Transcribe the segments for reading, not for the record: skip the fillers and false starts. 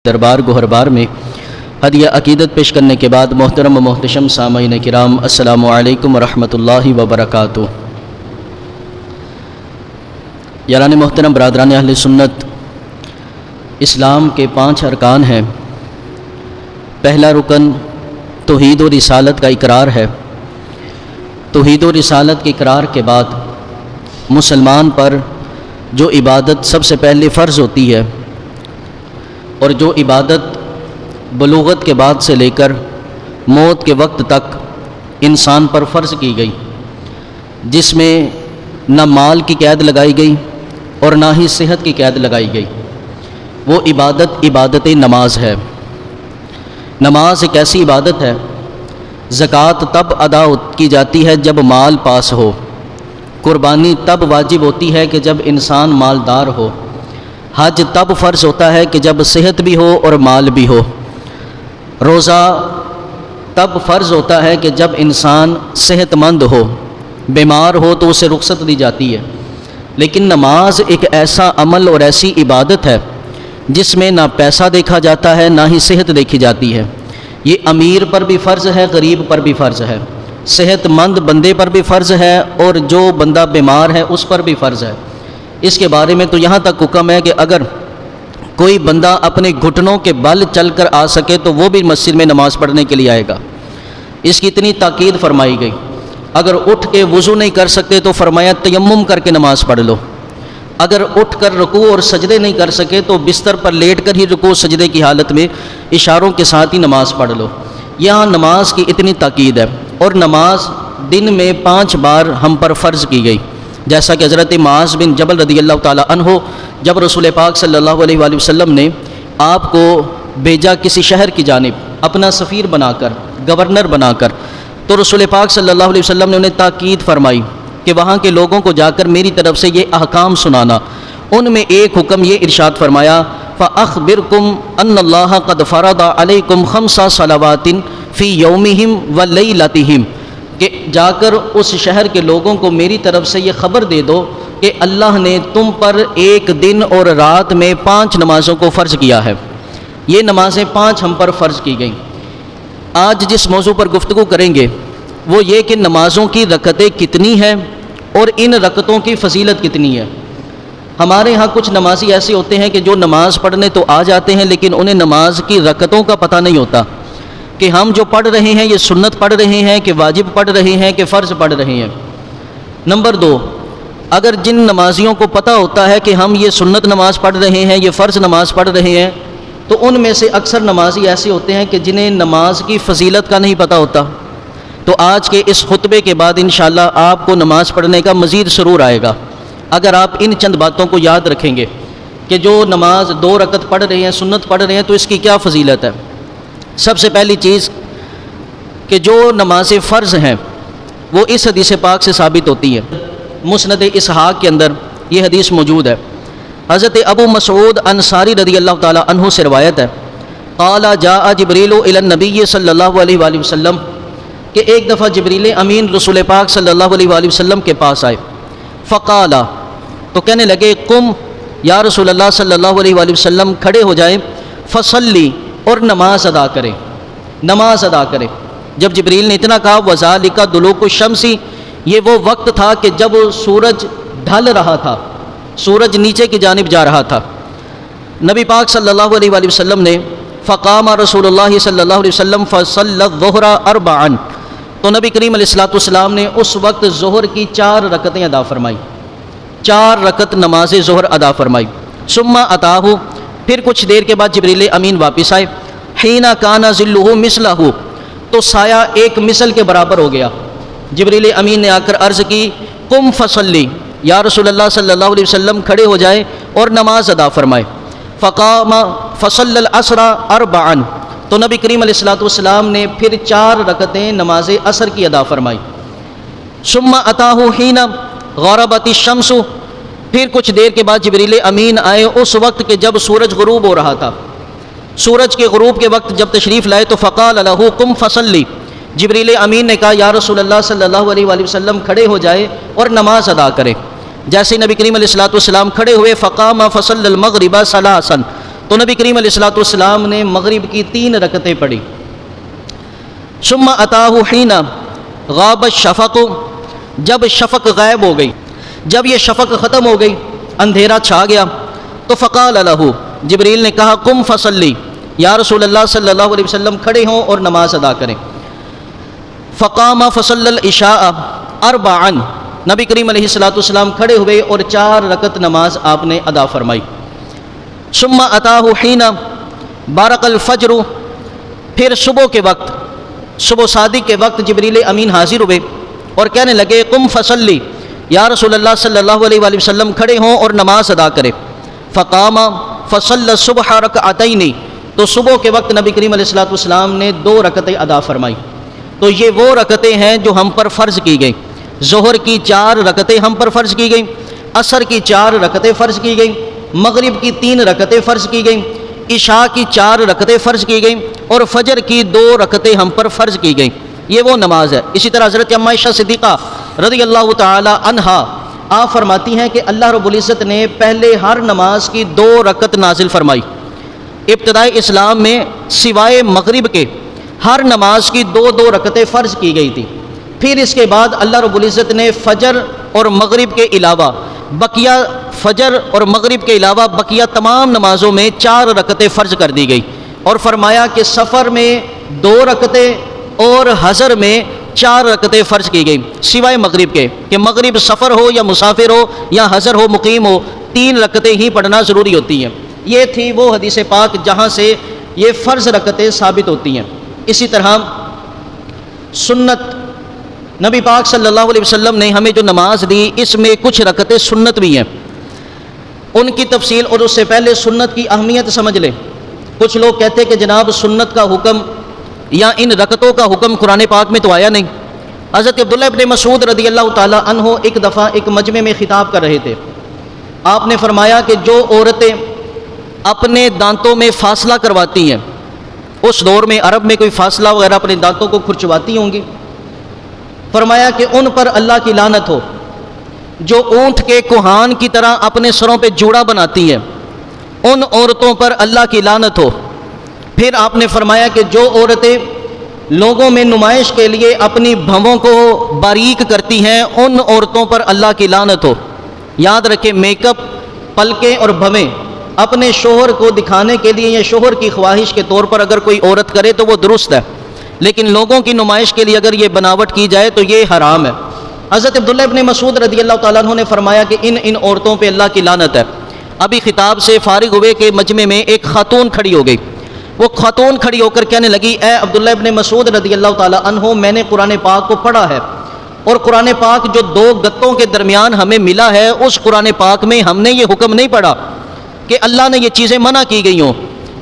دربار گوہربار میں ہدیہ عقیدت پیش کرنے کے بعد محترم و محتشم سامعین کرام السلام علیکم ورحمۃ اللہ وبرکاتہ۔ یاران محترم برادران اہل سنت، اسلام کے 5 ارکان ہیں۔ پہلا رکن توحید و رسالت کا اقرار ہے۔ توحید و رسالت کے اقرار کے بعد مسلمان پر جو عبادت سب سے پہلے فرض ہوتی ہے اور جو عبادت بلوغت کے بعد سے لے کر موت کے وقت تک انسان پر فرض کی گئی، جس میں نہ مال کی قید لگائی گئی اور نہ ہی صحت کی قید لگائی گئی، وہ عبادت نماز ہے۔ نماز ایک ایسی عبادت ہے، زکوٰۃ تب ادا کی جاتی ہے جب مال پاس ہو، قربانی تب واجب ہوتی ہے کہ جب انسان مالدار ہو، حج تب فرض ہوتا ہے کہ جب صحت بھی ہو اور مال بھی ہو، روزہ تب فرض ہوتا ہے کہ جب انسان صحت مند ہو، بیمار ہو تو اسے رخصت دی جاتی ہے۔ لیکن نماز ایک ایسا عمل اور ایسی عبادت ہے جس میں نہ پیسہ دیکھا جاتا ہے نہ ہی صحت دیکھی جاتی ہے۔ یہ امیر پر بھی فرض ہے، غریب پر بھی فرض ہے، صحت مند بندے پر بھی فرض ہے اور جو بندہ بیمار ہے اس پر بھی فرض ہے۔ اس کے بارے میں تو یہاں تک حکم ہے کہ اگر کوئی بندہ اپنے گھٹنوں کے بل چل کر آ سکے تو وہ بھی مسجد میں نماز پڑھنے کے لیے آئے گا۔ اس کی اتنی تاکید فرمائی گئی۔ اگر اٹھ کے وضو نہیں کر سکتے تو فرمایا تیمم کر کے نماز پڑھ لو۔ اگر اٹھ کر رکوع اور سجدے نہیں کر سکے تو بستر پر لیٹ کر ہی رکوع سجدے کی حالت میں اشاروں کے ساتھ ہی نماز پڑھ لو۔ یہاں نماز کی اتنی تاکید ہے، اور نماز دن میں 5 بار ہم پر فرض کی گئی، جیسا کہ حضرت معاذ بن جبل رضی اللہ تعالی عنہ جب رسول پاک صلی اللہ علیہ وآلہ وسلم نے آپ کو بھیجا کسی شہر کی جانب اپنا سفیر بنا کر، گورنر بنا کر، تو رسول پاک صلی اللہ علیہ وسلم نے انہیں تاکید فرمائی کہ وہاں کے لوگوں کو جا کر میری طرف سے یہ احکام سنانا۔ ان میں ایک حکم یہ ارشاد فرمایا، فَأَخْبِرْكُمْ أَنَّ اللَّهَ قَدْ فَرَضَ عَلَيْكُمْ 5 صَلَوَاتٍ فِي يَوْمِهِمْ وَلَيْلَتِهِمْ، کہ جا کر اس شہر کے لوگوں کو میری طرف سے یہ خبر دے دو کہ اللہ نے تم پر ایک دن اور رات میں 5 نمازوں کو فرض کیا ہے۔ یہ نمازیں 5 ہم پر فرض کی گئیں۔ آج جس موضوع پر گفتگو کریں گے وہ یہ کہ نمازوں کی رکعتیں کتنی ہیں اور ان رکعتوں کی فضیلت کتنی ہے۔ ہمارے ہاں کچھ نمازی ایسے ہوتے ہیں کہ جو نماز پڑھنے تو آ جاتے ہیں لیکن انہیں نماز کی رکعتوں کا پتہ نہیں ہوتا کہ ہم جو پڑھ رہے ہیں یہ سنت پڑھ رہے ہیں کہ واجب پڑھ رہے ہیں کہ فرض پڑھ رہے ہیں۔ نمبر 2، اگر جن نمازیوں کو پتہ ہوتا ہے کہ ہم یہ سنت نماز پڑھ رہے ہیں، یہ فرض نماز پڑھ رہے ہیں، تو ان میں سے اکثر نمازی ایسے ہوتے ہیں کہ جنہیں نماز کی فضیلت کا نہیں پتہ ہوتا۔ تو آج کے اس خطبے کے بعد انشاءاللہ آپ کو نماز پڑھنے کا مزید سرور آئے گا اگر آپ ان چند باتوں کو یاد رکھیں گے کہ جو نماز 2 رکعت پڑھ رہے ہیں، سنت پڑھ رہے ہیں، تو اس کی کیا فضیلت ہے۔ سب سے پہلی چیز کہ جو نماز فرض ہیں وہ اس حدیث پاک سے ثابت ہوتی ہے۔ مسند اسحاق کے اندر یہ حدیث موجود ہے۔ حضرت ابو مسعود انصاری رضی اللہ تعالی عنہ سے روایت ہے، قال جاء جبریل الی النبی صلی اللہ علیہ وآلہ وسلم، کہ ایک دفعہ جبریل امین رسول پاک صلی اللہ علیہ وآلہ وسلم کے پاس آئے، فقال، تو کہنے لگے، قم یا رسول اللہ صلی اللہ علیہ وآلہ وسلم، کھڑے ہو جائیں، فصلی، اور نماز ادا کرے، نماز ادا کرے۔ جب جبریل نے اتنا کہا، وذالک دلوک الشمس، یہ وہ وقت تھا کہ جب سورج ڈھل رہا تھا، سورج نیچے کی جانب جا رہا تھا۔ نبی پاک صلی اللہ علیہ وآلہ وسلم نے، فقام رسول اللہ صلی اللہ علیہ وسلم فصلی الظہر 4، تو نبی کریم علیہ الصلوۃ والسلام نے اس وقت ظہر کی 4 رکعتیں ادا فرمائی، 4 رکعت نماز ظہر ادا فرمائی۔ ثم اتاہ، پھر کچھ دیر کے بعد جبریل امین واپس آئے، حین کان ظلہ مثلہ، تو سایہ ایک مثل کے برابر ہو گیا۔ جبریل امین نے آ کر عرض کی، قم فصلی، یا رسول اللہ صلی اللہ علیہ وسلم کھڑے ہو جائے اور نماز ادا فرمائے۔ فقام فصلی العصر 4، تو نبی کریم علیہ الصلوۃ والسلام نے پھر 4 رکعتیں نماز عصر کی ادا فرمائی۔ ثم اتاہ حین غربت الشمس، پھر کچھ دیر کے بعد جبریل امین آئے اس وقت کہ جب سورج غروب ہو رہا تھا۔ سورج کے غروب کے وقت جب تشریف لائے تو فقال لہ قم فصلی، جبریل امین نے کہا، یا رسول اللہ صلی اللہ علیہ وآلہ وسلم کھڑے ہو جائے اور نماز ادا کرے۔ جیسے نبی کریم علیہ الصلوۃ والسلام کھڑے ہوئے، فقام فصلی المغرب 3، تو نبی کریم علیہ الصلوۃ والسلام نے مغرب کی 3 رکعتیں پڑھی. ثم اتاہ حین غاب الشفق، جب شفق غائب ہو گئی، جب یہ شفق ختم ہو گئی، اندھیرا چھا گیا، تو فقال لہ، جبریل نے کہا قم فصلی، یا رسول اللہ صلی اللہ علیہ وسلم کھڑے ہوں اور نماز ادا کریں. فقام فصلی العشاء اربعا، نبی کریم علیہ الصلوۃ والسلام کھڑے ہوئے اور 4 رکعت نماز آپ نے ادا فرمائی. ثم اتاہ حین بارق الفجر، پھر صبح کے وقت، صبح صادق کے وقت جبریل امین حاضر ہوئے اور کہنے لگے قم فصلی، یا رسول اللہ صلی اللہ علیہ وآلہ وسلم کھڑے ہوں اور نماز ادا کرے. فقام فصلی الصبح رکعتین، تو صبح کے وقت نبی کریم علیہ الصلوۃ والسلام نے 2 رکعتیں ادا فرمائی. تو یہ وہ رکعتیں ہیں جو ہم پر فرض کی گئیں. ظہر کی 4 رکعتیں ہم پر فرض کی گئیں، عصر کی 4 رکعتیں فرض کی گئیں، مغرب کی 3 رکعتیں فرض کی گئیں، عشاء کی 4 رکعتیں فرض کی گئیں، اور فجر کی 2 رکعتیں ہم پر فرض کی گئیں. یہ وہ نماز ہے. اسی طرح حضرت ام عائشہ صدیقہ رضی اللہ تعالی عنہا آپ فرماتی ہیں کہ اللہ رب العزت نے پہلے ہر نماز کی 2 رکعت نازل فرمائی. ابتدائی اسلام میں سوائے مغرب کے ہر نماز کی 2 رکعتیں فرض کی گئی تھی. پھر اس کے بعد اللہ رب العزت نے فجر اور مغرب کے علاوہ بقیہ، فجر اور مغرب کے علاوہ بقیہ تمام نمازوں میں 4 رکعتیں فرض کر دی گئی، اور فرمایا کہ سفر میں 2 رکعتیں اور حضر میں 4 رکعتیں فرض کی گئی سوائے مغرب کے، کہ مغرب سفر ہو یا مسافر ہو یا حضر ہو مقیم ہو 3 رکعتیں ہی پڑھنا ضروری ہوتی ہیں. یہ تھی وہ حدیث پاک جہاں سے یہ فرض رکعتیں ثابت ہوتی ہیں. اسی طرح سنت، نبی پاک صلی اللہ علیہ وسلم نے ہمیں جو نماز دی اس میں کچھ رکعتیں سنت بھی ہیں. ان کی تفصیل اور اس سے پہلے سنت کی اہمیت سمجھ لیں. کچھ لوگ کہتے کہ جناب سنت کا حکم یا ان رکعتوں کا حکم قرآن پاک میں تو آیا نہیں. حضرت عبداللہ ابن مسعود رضی اللہ تعالی عنہ ایک دفعہ ایک مجمع میں خطاب کر رہے تھے. آپ نے فرمایا کہ جو عورتیں اپنے دانتوں میں فاصلہ کرواتی ہیں، اس دور میں عرب میں کوئی فاصلہ وغیرہ اپنے دانتوں کو کھرچواتی ہوں گی، فرمایا کہ ان پر اللہ کی لعنت ہو. جو اونٹ کے کوہان کی طرح اپنے سروں پہ جوڑا بناتی ہیں ان عورتوں پر اللہ کی لعنت ہو. پھر آپ نے فرمایا کہ جو عورتیں لوگوں میں نمائش کے لیے اپنی بھووں کو باریک کرتی ہیں ان عورتوں پر اللہ کی لعنت ہو. یاد رکھیں میک اپ، پلکیں اور بھویں اپنے شوہر کو دکھانے کے لیے یا شوہر کی خواہش کے طور پر اگر کوئی عورت کرے تو وہ درست ہے، لیکن لوگوں کی نمائش کے لیے اگر یہ بناوٹ کی جائے تو یہ حرام ہے. حضرت عبداللہ ابن مسعود رضی اللہ تعالیٰ عنہ نے فرمایا کہ ان عورتوں پہ اللہ کی لعنت ہے. ابھی خطاب سے فارغ ہوئے کہ مجمع میں ایک خاتون کھڑی ہو گئی. وہ خاتون کھڑی ہو کر کہنے لگی اے عبداللہ ابن مسعود رضی اللہ تعالیٰ عنہ، میں نے قرآن پاک کو پڑھا ہے، اور قرآن پاک جو 2 گتوں کے درمیان ہمیں ملا ہے اس قرآن پاک میں ہم نے یہ حکم نہیں پڑھا کہ اللہ نے یہ چیزیں منع کی گئی ہوں.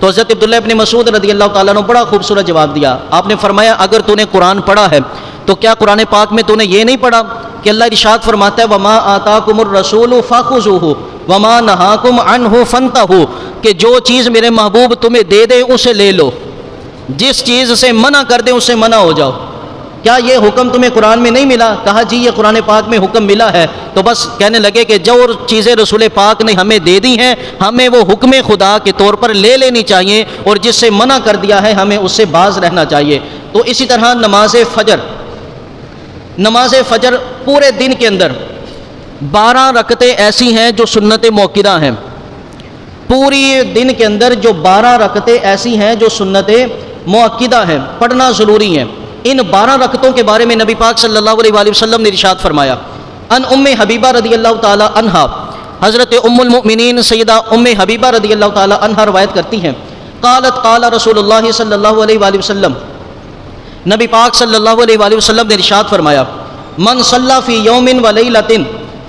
تو حضرت عبداللہ ابن مسعود رضی اللہ تعالیٰ عنہ بڑا خوبصورت جواب دیا. آپ نے فرمایا اگر تو نے قرآن پڑھا ہے تو کیا قرآن پاک میں تو نے یہ نہیں پڑھا کہ اللہ ارشاد فرماتا ہے وما آتاکم الرسول فخذوہ وما نہاکم عنہ فانتہوا، کہ جو چیز میرے محبوب تمہیں دے دے اسے لے لو، جس چیز سے منع کر دیں اس سے منع ہو جاؤ. کیا یہ حکم تمہیں قرآن میں نہیں ملا؟ کہا جی یہ قرآن پاک میں حکم ملا ہے. تو بس کہنے لگے کہ جو چیزیں رسول پاک نے ہمیں دے دی ہیں ہمیں وہ حکم خدا کے طور پر لے لینی چاہیے، اور جس سے منع کر دیا ہے ہمیں اس سے باز رہنا چاہیے. تو اسی طرح نماز فجر پورے دن کے اندر 12 رکعتیں ایسی ہیں جو سنت موقدہ ہیں. پوری دن کے اندر جو 12 رکعتیں ایسی ہیں جو سنت موقدہ ہیں، پڑھنا ضروری ہیں. ان 12 رکعتوں کے بارے میں نبی پاک صلی اللہ علیہ وآلہ وسلم نے ارشاد فرمایا. ان ام حبیبہ رضی اللہ تعالی عنہا، حضرت ام المؤمنین سیدہ ام حبیبہ رضی اللہ تعالی عنہا روایت کرتی ہیں قالت قال رسول اللہ صلی اللہ علیہ وآلہ وسلم، نبی پاک صلی اللہ علیہ وآلہ وسلم نے ارشاد فرمایا من صلی فی یوم و لیلۃ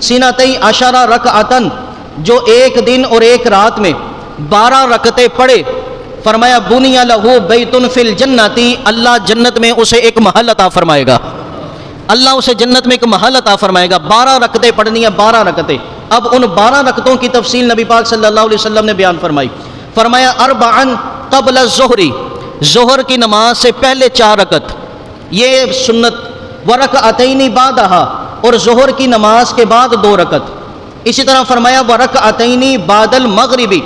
سنتی عشر رکعۃ، جو ایک دن اور ایک رات میں 12 رکعتیں پڑھے، فرمایا بنی لہ بیت فی الجنۃ، اللہ جنت میں اسے ایک محل عطا فرمائے گا. اللہ اسے جنت میں ایک محل عطا فرمائے گا. 12 رکعتیں پڑھنی ہیں، 12 رکعتیں. اب ان 12 رکعتوں کی تفصیل نبی پاک صلی اللہ علیہ وسلم نے بیان فرمائی. فرمایا اربعا قبل الظہر، ظہر کی نماز سے پہلے 4 رکعت یہ سنت، ورکعتین بعدہا، اور ظہر کی نماز کے بعد 2 رکعت. اسی طرح فرمایا ورکعتین بعد المغربی،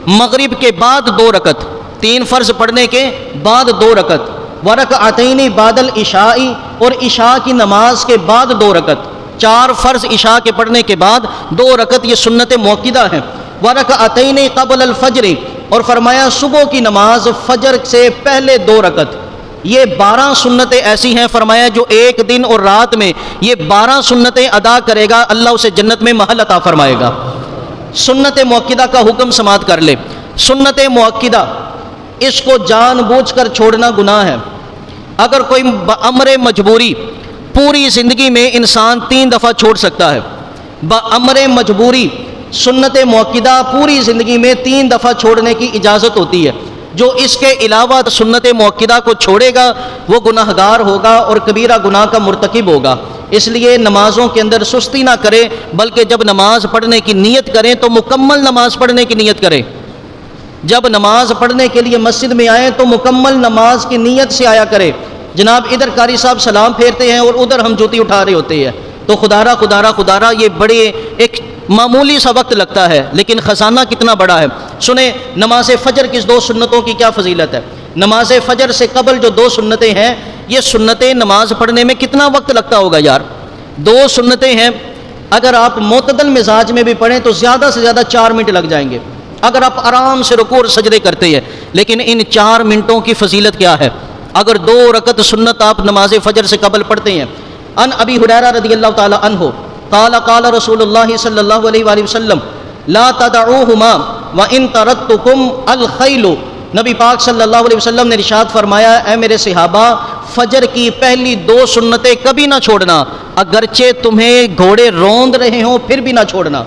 مغرب کے بعد 2 رکعت، 3 فرض پڑھنے کے بعد 2 رکعت، ورکعتین بعد العشاء اور عشاء کی نماز کے بعد 2 رکعت، 4 فرض عشاء کے پڑھنے کے بعد 2 رکعت، یہ سنت موقدہ ہیں۔ ورکعتین قبل الفجر، اور فرمایا صبح کی نماز فجر سے پہلے 2 رکعت۔ یہ 12 سنتیں ایسی ہیں فرمایا جو ایک دن اور رات میں یہ 12 سنتیں ادا کرے گا، اللہ اسے جنت میں محل عطا فرمائے گا۔ سنت موقدہ کا حکم سماعت کر لے۔ سنت موقدہ، اس کو جان بوجھ کر چھوڑنا گناہ ہے۔ اگر کوئی بامر مجبوری پوری زندگی میں انسان 3 دفعہ چھوڑ سکتا ہے، بامر مجبوری سنت موقدہ پوری زندگی میں 3 دفعہ چھوڑنے کی اجازت ہوتی ہے۔ جو اس کے علاوہ سنت موقدہ کو چھوڑے گا وہ گناہ گار ہوگا اور کبیرہ گناہ کا مرتکب ہوگا۔ اس لیے نمازوں کے اندر سستی نہ کرے، بلکہ جب نماز پڑھنے کی نیت کریں تو مکمل نماز پڑھنے کی نیت کریں۔ جب نماز پڑھنے کے لیے مسجد میں آئیں تو مکمل نماز کی نیت سے آیا کرے۔ جناب ادھر قاری صاحب سلام پھیرتے ہیں اور ادھر ہم جوتی اٹھا رہے ہوتے ہیں، تو خدارہ یہ بڑے ایک معمولی سا وقت لگتا ہے لیکن خزانہ کتنا بڑا ہے۔ سنیں نماز فجر کی 2 سنتوں کی کیا فضیلت ہے۔ نماز فجر سے قبل جو 2 سنتیں ہیں، یہ سنتیں نماز پڑھنے میں کتنا وقت لگتا ہوگا یار؟ 2 سنتیں ہیں، اگر آپ معتدل مزاج میں بھی پڑھیں تو زیادہ سے زیادہ 4 منٹ لگ جائیں گے، اگر آپ آرام سے رکوع اور سجدے کرتے ہیں۔ لیکن ان 4 منٹوں کی فضیلت کیا ہے اگر 2 رکعت سنت آپ نماز فجر سے قبل پڑھتے ہیں؟ ان ابی ہریرہ رضی اللہ تعالی عنہ قال قال رسول اللہ صلی اللہ علیہ وآلہ وسلم لا تدعوہما وان ترتکم الخیل، نبی پاک صلی اللہ علیہ وسلم نے ارشاد فرمایا، اے میرے صحابہ فجر کی پہلی 2 سنتیں کبھی نہ چھوڑنا، اگرچہ تمہیں گھوڑے روند رہے ہوں پھر بھی نہ چھوڑنا۔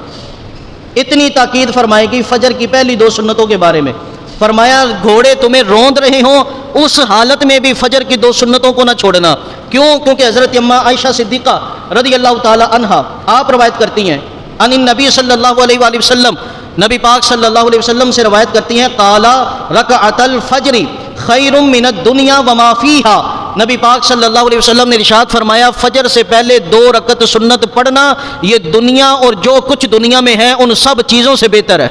اتنی تاکید فرمائے گی فجر کی پہلی 2 سنتوں کے بارے میں، فرمایا گھوڑے تمہیں روند رہے ہوں اس حالت میں بھی فجر کی 2 سنتوں کو نہ چھوڑنا۔ کیونکہ حضرت اماں عائشہ صدیقہ رضی اللہ تعالی عنہا آپ روایت کرتی ہیں ان النبی صلی اللہ علیہ وآلہ وسلم، نبی پاک صلی اللہ علیہ وسلم سے روایت کرتی ہیں، قال رکعت الفجر خیر من الدنیا وما فیہا، نبی پاک صلی اللہ علیہ وسلم نے ارشاد فرمایا فجر سے پہلے 2 رکعت سنت پڑھنا یہ دنیا اور جو کچھ دنیا میں ہے ان سب چیزوں سے بہتر ہے۔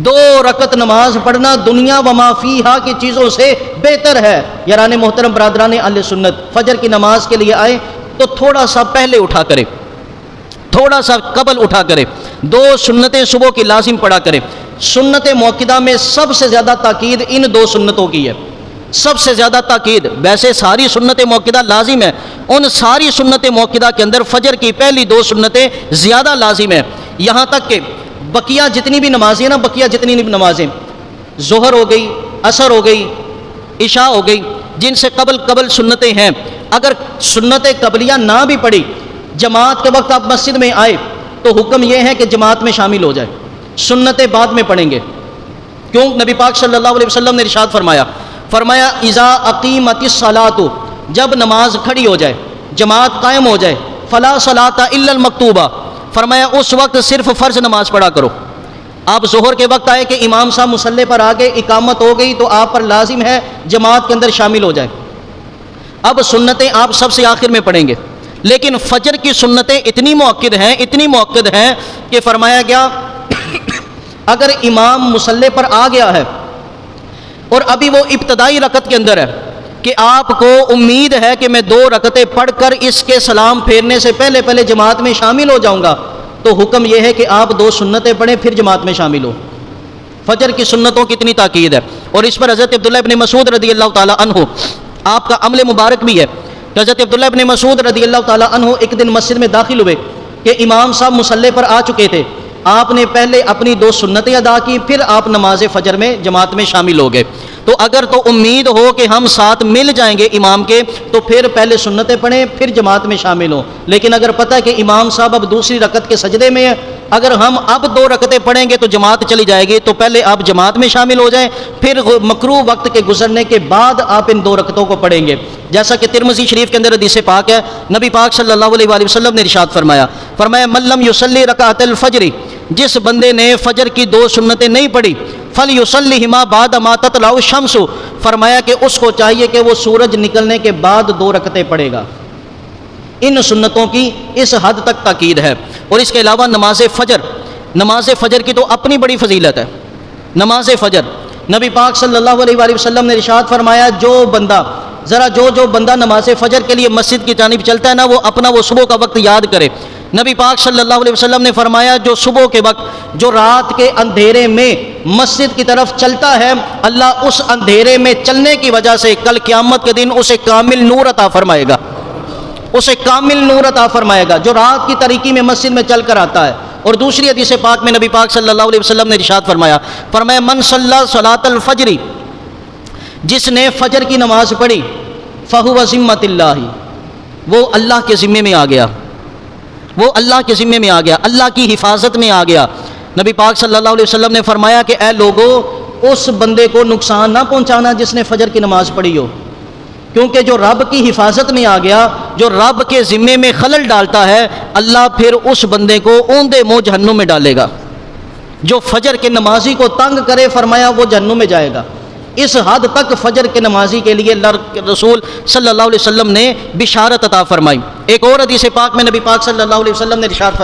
2 رکعت نماز پڑھنا دنیا وما فیہا کی چیزوں سے بہتر ہے۔ یاران محترم برادران اہل سنت، فجر کی نماز کے لیے آئے تو تھوڑا سا پہلے اٹھا کرے، تھوڑا سا قبل اٹھا کرے، 2 سنتیں صبح کی لازم پڑھا کرے۔ سنت موقدہ میں سب سے زیادہ تاکید ان 2 سنتوں کی ہے، سب سے زیادہ تاکید۔ ویسے ساری سنت موقدہ لازم ہے، ان ساری سنت موقدہ کے اندر فجر کی پہلی 2 سنتیں زیادہ لازم ہیں، یہاں تک کہ بقیہ جتنی بھی نمازیں نا، بقیہ جتنی بھی نمازیں، ظہر ہو گئی، عصر ہو گئی، عشاء ہو گئی، جن سے قبل سنتیں ہیں، اگر سنت قبلیہ نہ بھی پڑھی، جماعت کے وقت آپ مسجد میں آئے تو حکم یہ ہے کہ جماعت میں شامل ہو جائے، سنتیں بعد میں پڑھیں گے۔ کیوں؟ نبی پاک صلی اللہ علیہ وسلم نے ارشاد فرمایا اذا اقیمت الصلاۃ، جب نماز کھڑی ہو جائے، جماعت قائم ہو جائے، فلا صلاۃ الا المکتوبہ، فرمایا اس وقت صرف فرض نماز پڑھا کرو۔ آپ ظہر کے وقت آئے کہ امام صاحب مصلی پر آگے اقامت ہو گئی تو آپ پر لازم ہے جماعت کے اندر شامل ہو جائے۔ اب سنتیں آپ سب سے آخر میں پڑھیں گے، لیکن فجر کی سنتیں اتنی موقد ہیں کہ فرمایا گیا اگر امام مصلی پر آ گیا ہے اور ابھی وہ ابتدائی رکعت کے اندر ہے کہ آپ کو امید ہے کہ میں 2 رکعتیں پڑھ کر اس کے سلام پھیرنے سے پہلے جماعت میں شامل ہو جاؤں گا، تو حکم یہ ہے کہ آپ 2 سنتیں پڑھیں پھر جماعت میں شامل ہو۔ فجر کی سنتوں کی اتنی تاکید ہے، اور اس پر حضرت عبداللہ ابن مسعود رضی اللہ تعالی عنہ آپ کا عمل مبارک بھی ہے۔ حضرت عبداللہ ابن مسعود رضی اللہ تعالی عنہ ایک دن مسجد میں داخل ہوئے کہ امام صاحب مصلی پر آ چکے تھے، آپ نے پہلے اپنی 2 سنتیں ادا کی، پھر آپ نماز فجر میں جماعت میں شامل ہو گئے۔ تو اگر تو امید ہو کہ ہم ساتھ مل جائیں گے امام کے تو پھر پہلے سنتیں پڑھیں پھر جماعت میں شامل ہوں، لیکن اگر پتہ ہے کہ امام صاحب اب دوسری رکعت کے سجدے میں ہیں، اگر ہم اب 2 رکعتیں پڑھیں گے تو جماعت چلی جائے گی، تو پہلے آپ جماعت میں شامل ہو جائیں، پھر مکروہ وقت کے گزرنے کے بعد آپ ان 2 رکعتوں کو پڑھیں گے۔ جیسا کہ ترمذی شریف کے اندر حدیث پاک ہے، نبی پاک صلی اللہ علیہ وآلہ وسلم نے ارشاد فرمایا من لم یصلی رکعت الفجر، جس بندے نے فجر کی 2 سنتیں نہیں پڑھی، فلیصلیہما بعد ما تطلع الشمس، فرمایا کہ اس کو چاہیے کہ وہ سورج نکلنے کے بعد 2 رکعتیں پڑھے گا۔ ان سنتوں کی اس حد تک تاکید ہے۔ اور اس کے علاوہ نماز فجر کی تو اپنی بڑی فضیلت ہے، نماز فجر، نبی پاک صلی اللہ علیہ وآلہ وسلم نے ارشاد فرمایا جو بندہ نماز فجر کے لیے مسجد کی جانب چلتا ہے نا، وہ اپنا وہ صبح کا وقت یاد کرے۔ نبی پاک صلی اللہ علیہ وسلم نے فرمایا جو صبح کے وقت، جو رات کے اندھیرے میں مسجد کی طرف چلتا ہے، اللہ اس اندھیرے میں چلنے کی وجہ سے کل قیامت کے دن اسے کامل نور عطا فرمائے گا، اسے کامل نور عطا فرمائے گا، جو رات کی تاریکی میں مسجد میں چل کر آتا ہے۔ اور دوسری حدیث پاک میں نبی پاک صلی اللہ علیہ وسلم نے ارشاد فرمایا من صلی صلاۃ الفجر، جس نے فجر کی نماز پڑھی، فہو ذمۃ اللہ، وہ اللہ کے ذمے میں آ گیا، وہ اللہ کے ذمے میں آ گیا، اللہ کی حفاظت میں آ گیا۔ نبی پاک صلی اللہ علیہ وسلم نے فرمایا کہ اے لوگو، اس بندے کو نقصان نہ پہنچانا جس نے فجر کی نماز پڑھی ہو، کیونکہ جو رب کی حفاظت میں آ گیا، جو رب کے ذمے میں خلل ڈالتا ہے، اللہ پھر اس بندے کو اوندے منہ جہنم میں ڈالے گا۔ جو فجر کے نمازی کو تنگ کرے، فرمایا وہ جہنم میں جائے گا۔ اس حد تک فجر کے نمازی کے لیے اللہ کے رسول صلی اللہ علیہ وسلم نے بشارت عطا فرمائی۔ ایک اور حدیث پاک میں نبی پاک صلی اللہ علیہ وسلم نے ارشاد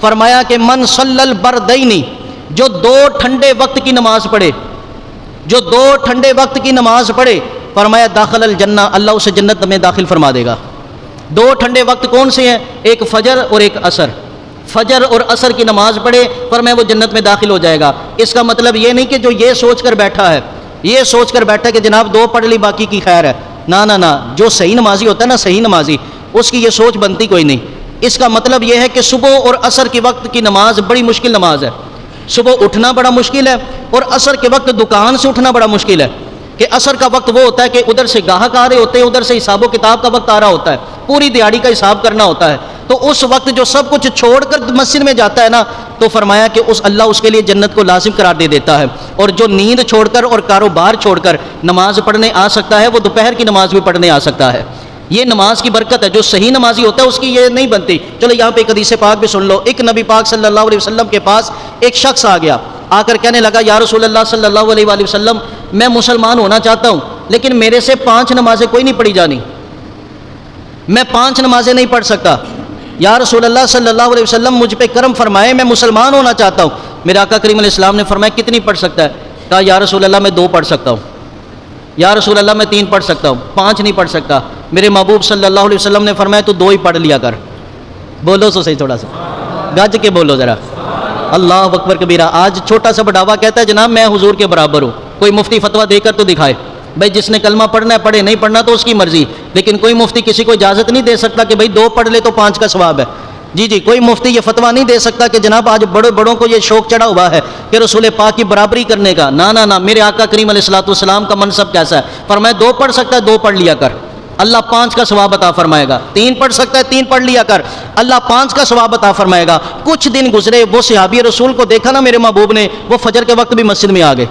فرمایا کہ من صلی البردین، جو دو ٹھنڈے وقت کی نماز پڑھے، جو دو ٹھنڈے وقت کی نماز پڑھے، فرمایا داخل الجنہ، اللہ اسے جنت میں داخل فرما دے گا۔ دو ٹھنڈے وقت کون سے ہیں؟ ایک فجر اور ایک عصر۔ فجر اور عصر کی نماز پڑھے، فرمایا وہ جنت میں داخل ہو جائے گا۔ اس کا مطلب یہ نہیں کہ جو یہ سوچ کر بیٹھا ہے کہ جناب دو پڑھ لی باقی کی خیر ہے، نہ، جو صحیح نمازی ہوتا ہے نا، صحیح نمازی، اس کی یہ سوچ بنتی کوئی نہیں۔ اس کا مطلب یہ ہے کہ صبح اور عصر کے وقت کی نماز بڑی مشکل نماز ہے، صبح اٹھنا بڑا مشکل ہے، اور عصر کے وقت دکان سے اٹھنا بڑا مشکل ہے۔ کہ عصر کا وقت وہ ہوتا ہے کہ ادھر سے گاہک آ رہے ہوتے ہیں، ادھر سے حساب و کتاب کا وقت آ رہا ہوتا ہے، پوری دیہاڑی کا حساب کرنا ہوتا ہے، تو اس وقت جو سب کچھ چھوڑ کر مسجد میں جاتا ہے نا، تو فرمایا کہ اللہ اس کے لیے جنت کو لازم قرار دے دیتا ہے۔ اور جو نیند چھوڑ کر اور کاروبار چھوڑ کر نماز پڑھنے آ سکتا ہے، وہ دوپہر کی نماز بھی پڑھنے آ سکتا ہے۔ یہ نماز کی برکت ہے۔ جو صحیح نمازی ہوتا ہے اس کی یہ نہیں بنتی۔ چلو یہاں پہ ایک حدیث پاک بھی سن لو۔ ایک نبی پاک صلی اللہ علیہ وسلم کے پاس ایک شخص آ گیا، آ کر کہنے لگا یا رسول اللہ صلی اللہ علیہ وآلہ وسلم، میں مسلمان ہونا چاہتا ہوں، لیکن میرے سے 5 نمازیں کوئی نہیں پڑھی جانی، میں 5 نمازیں نہیں پڑھ سکتا۔ یا رسول اللہ صلی اللہ علیہ وسلم مجھ پہ کرم فرمائے، میں مسلمان ہونا چاہتا ہوں۔ میرے آقا کریم علیہ السلام نے فرمایا کتنی پڑھ سکتا ہے؟ کہا یا رسول اللہ میں 2 پڑھ سکتا ہوں، یا رسول اللہ میں 3 پڑھ سکتا ہوں، 5 نہیں پڑھ سکتا۔ میرے محبوب صلی اللہ علیہ وسلم نے فرمایا تو 2 ہی پڑھ لیا کر۔ بولو تو صحیح، تھوڑا سا گج کے بولو ذرا، اللہ اکبر کبیرہ۔ آج چھوٹا سا بڑھاوا کہتا ہے جناب میں حضور کے برابر ہوں، کوئی مفتی فتویٰ دے کر تو دکھائے، بھائی جس نے کلمہ پڑھنا ہے پڑھے، نہیں پڑھنا تو اس کی مرضی، لیکن کوئی مفتی کسی کو اجازت نہیں دے سکتا کہ بھائی 2 پڑھ لے تو 5 کا ثواب ہے۔ جی کوئی مفتی یہ فتویٰ نہیں دے سکتا کہ جناب آج بڑوں کو یہ شوق چڑھا ہوا ہے کہ رسول پاک کی برابری کرنے کا۔ نہ، میرے آقا کریم علیہ الصلوۃ والسلام کا منصب کیسا ہے؟ فرمایا 2 پڑھ سکتا ہے 2 پڑھ لیا کر، اللہ 5 کا ثواب عطا فرمائے گا۔ 3 پڑھ سکتا ہے 3 پڑھ لیا کر، اللہ 5 کا ثواب عطا فرمائے گا۔ کچھ دن گزرے، وہ صحابی رسول کو دیکھا نا میرے محبوب نے، وہ فجر کے وقت بھی مسجد میں آ گئے،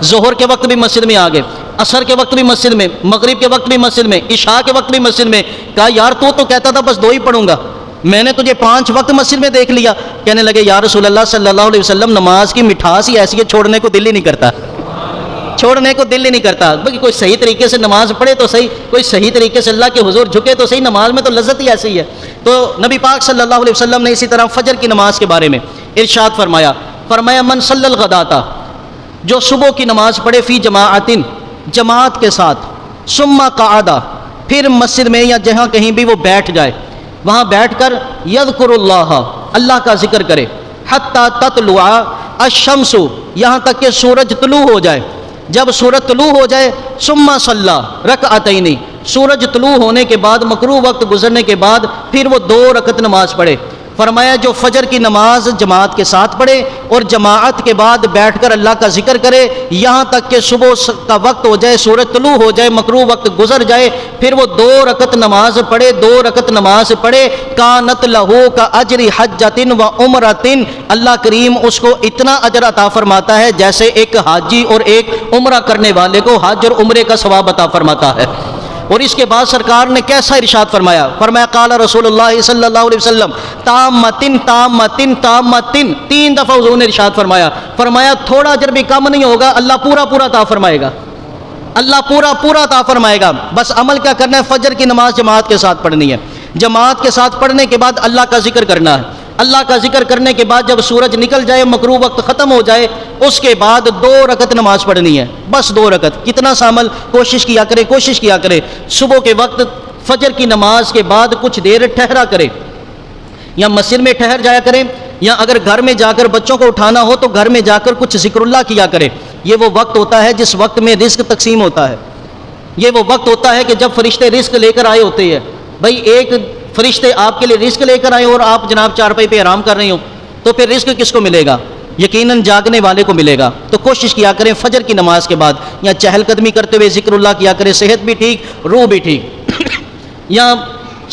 ظہر کے وقت بھی مسجد میں آ گئے، عصر کے وقت بھی مسجد میں، مغرب کے وقت بھی مسجد میں، عشاء کے وقت بھی مسجد میں۔ کہا یار تو کہتا تھا بس 2 ہی پڑھوں گا، میں نے تجھے 5 وقت مسجد میں دیکھ لیا۔ کہنے لگے یا رسول اللہ صلی اللہ علیہ وسلم نماز کی مٹھاس ہی ایسی ہے، چھوڑنے کو دل ہی نہیں کرتا، چھوڑنے کو دل ہی نہیں کرتا۔ بلکہ کوئی صحیح طریقے سے نماز پڑھے تو صحیح، کوئی صحیح طریقے سے اللہ کے حضور جھکے تو صحیح، نماز میں تو لذت ہی ایسی ہے۔ تو نبی پاک صلی اللہ علیہ وسلم نے اسی طرح فجر کی نماز کے بارے میں ارشاد فرمایا من صلی الغداۃ، جو صبح کی نماز پڑھے، فی جماعت، جماعت کے ساتھ، ثم قعد، پھر مسجد میں یا جہاں کہیں بھی وہ بیٹھ جائے، وہاں بیٹھ کر یذکر اللہ، اللہ کا ذکر کرے، حتی تطلع الشمس، یہاں تک کہ سورج طلوع ہو جائے۔ جب سورج طلوع ہو جائے، ثم صلی رکعتین، سورج طلوع ہونے کے بعد، مکروہ وقت گزرنے کے بعد پھر وہ 2 رکعت نماز پڑھے۔ فرمایا جو فجر کی نماز جماعت کے ساتھ پڑھے اور جماعت کے بعد بیٹھ کر اللہ کا ذکر کرے، یہاں تک کہ صبح کا وقت ہو جائے، سورج طلوع ہو جائے، مکروہ وقت گزر جائے، پھر وہ 2 رکعت نماز پڑھے، 2 رکعت نماز پڑھے، کانت لہو کا اجر حجۃ و عمرۃ، اللہ کریم اس کو اتنا اجر عطا فرماتا ہے جیسے ایک حاجی اور ایک عمرہ کرنے والے کو حج اور عمرے کا ثواب عطا فرماتا ہے۔ اور اس کے بعد سرکار نے کیسا ارشاد فرمایا؟ قال رسول اللہ صلی اللہ علیہ وسلم تامتن تامتن تامتن، 3 دفعہ حضور نے ارشاد فرمایا تھوڑا اجر بھی کم نہیں ہوگا، اللہ پورا عطا فرمائے گا، اللہ پورا عطا فرمائے گا۔ بس عمل کیا کرنا ہے؟ فجر کی نماز جماعت کے ساتھ پڑھنی ہے، جماعت کے ساتھ پڑھنے کے بعد اللہ کا ذکر کرنا ہے، اللہ کا ذکر کرنے کے بعد جب سورج نکل جائے، مکروہ وقت ختم ہو جائے، اس کے بعد 2 رکعت نماز پڑھنی ہے، بس 2 رکعت. کتنا سامل کوشش کیا کرے صبح کے وقت فجر کی نماز کے بعد کچھ دیر ٹھہرا کرے، یا مسجد میں ٹھہر جایا کرے، یا اگر گھر میں جا کر بچوں کو اٹھانا ہو تو گھر میں جا کر کچھ ذکر اللہ کیا کرے. یہ وہ وقت ہوتا ہے جس وقت میں رزق تقسیم ہوتا ہے. یہ وہ وقت ہوتا ہے کہ جب فرشتے رزق لے کر آئے ہوتے ہیں. بھائی ایک فرشتے آپ کے لیے رزق لے کر آئے اور آپ جناب چارپائی پہ آرام کر رہے ہو تو پھر رزق کس کو ملے گا؟ یقیناً جاگنے والے کو ملے گا. تو کوشش کیا کریں فجر کی نماز کے بعد یا چہل قدمی کرتے ہوئے ذکر اللہ کیا کرے، صحت بھی ٹھیک روح بھی ٹھیک. یا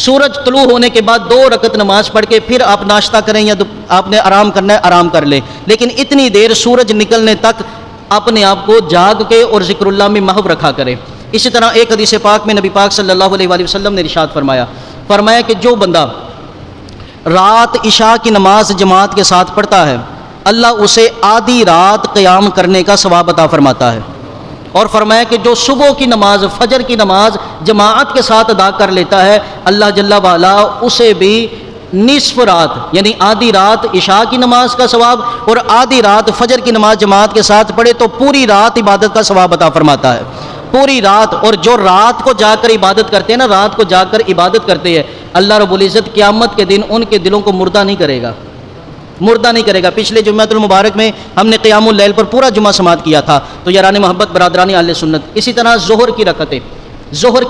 سورج طلوع ہونے کے بعد 2 رکعت نماز پڑھ کے پھر آپ ناشتہ کریں، یا آپ نے آرام کرنا ہے آرام کر لیں، لیکن اتنی دیر سورج نکلنے تک اپنے آپ کو جاگ کے اور ذکر اللہ میں محو رکھا کرے. اسی طرح ایک حدیث پاک میں نبی پاک صلی اللہ علیہ وآلہ وسلم نے ارشاد فرمایا کہ جو بندہ رات عشاء کی نماز جماعت کے ساتھ پڑھتا ہے اللہ اسے آدھی رات قیام کرنے کا ثواب عطا فرماتا ہے. اور فرمایا کہ جو صبح کی نماز فجر کی نماز جماعت کے ساتھ ادا کر لیتا ہے اللہ جل وعلا اسے بھی نصف رات یعنی آدھی رات عشاء کی نماز کا ثواب اور آدھی رات فجر کی نماز جماعت کے ساتھ پڑھے تو پوری رات عبادت کا ثواب عطا فرماتا ہے. پوری رات. اور جو رات کو جا کر عبادت کرتے ہیں نا، رات کو جا کر عبادت کرتے ہیں، اللہ رب العزت قیامت کے دن ان کے دلوں کو مردہ نہیں کرے گا. پچھلے جمعۃ المبارک میں ہم نے قیام اللیل پر پورا جمعہ سماعت کیا تھا. تو یاران محبت برادران اہل سنت، اسی طرح ظہر کی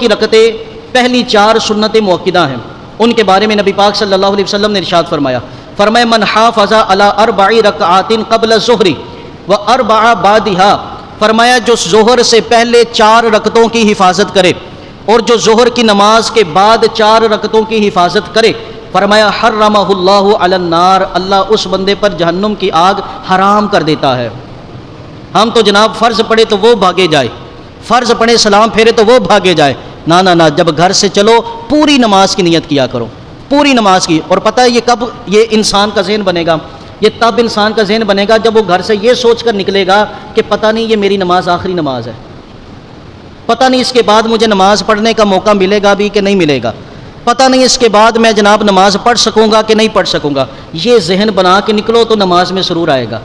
رکعتیں پہلی 4 سنت مؤکدہ ہیں. ان کے بارے میں نبی پاک صلی اللہ علیہ وسلم نے ارشاد فرمایا من حافظ علی 4 رکعات قبل الظہر و 4 بعدها، فرمایا جو ظہر سے پہلے 4 رکعتوں کی حفاظت کرے اور جو ظہر کی نماز کے بعد 4 رکعتوں کی حفاظت کرے، فرمایا حرمہ اللہ علی النار، اللہ اس بندے پر جہنم کی آگ حرام کر دیتا ہے. ہم تو جناب فرض پڑھے تو وہ بھاگے جائے، فرض پڑھے سلام پھیرے تو وہ بھاگے جائے. نہ جب گھر سے چلو پوری نماز کی نیت کیا کرو، پوری نماز کی. اور پتہ ہے یہ کب یہ انسان کا ذہن بنے گا؟ یہ تب انسان کا ذہن بنے گا جب وہ گھر سے یہ سوچ کر نکلے گا کہ پتہ نہیں یہ میری نماز آخری نماز ہے، پتہ نہیں اس کے بعد مجھے نماز پڑھنے کا موقع ملے گا بھی کہ نہیں ملے گا، پتہ نہیں اس کے بعد میں جناب نماز پڑھ سکوں گا کہ نہیں پڑھ سکوں گا. یہ ذہن بنا کے نکلو تو نماز میں سرور آئے گا.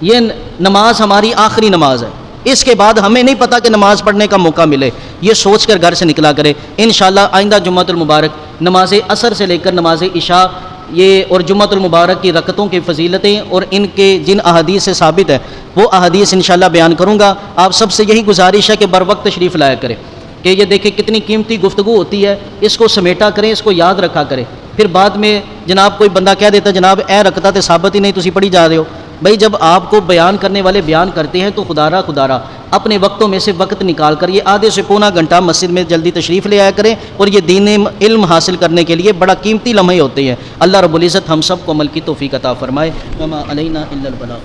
یہ نماز ہماری آخری نماز ہے، اس کے بعد ہمیں نہیں پتہ کہ نماز پڑھنے کا موقع ملے. یہ سوچ کر گھر سے نکلا کرے. انشاءاللہ آئندہ جمعۃ المبارک نماز عصر سے لے کر نماز عشاء یہ اور جمعۃ المبارک کی رکعتوں کی فضیلتیں اور ان کے جن احادیث سے ثابت ہے وہ احادیث انشاءاللہ بیان کروں گا. آپ سب سے یہی گزارش ہے کہ بر وقت تشریف لایا کریں کہ یہ دیکھیں کتنی قیمتی گفتگو ہوتی ہے، اس کو سمیٹا کریں، اس کو یاد رکھا کریں. پھر بعد میں جناب کوئی بندہ کہہ دیتا جناب اے رکعتیں ثابت ہی نہیں تسی پڑھی جا رہے ہو. بھائی جب آپ کو بیان کرنے والے بیان کرتے ہیں تو خدارہ اپنے وقتوں میں سے وقت نکال کر یہ آدھے سے پونا گھنٹہ مسجد میں جلدی تشریف لے آیا کریں. اور یہ دین علم حاصل کرنے کے لیے بڑا قیمتی لمحے ہوتے ہیں. اللہ رب العزت ہم سب کو عمل کی توفیق عطا فرمائے. وما علینا الا البلاغ.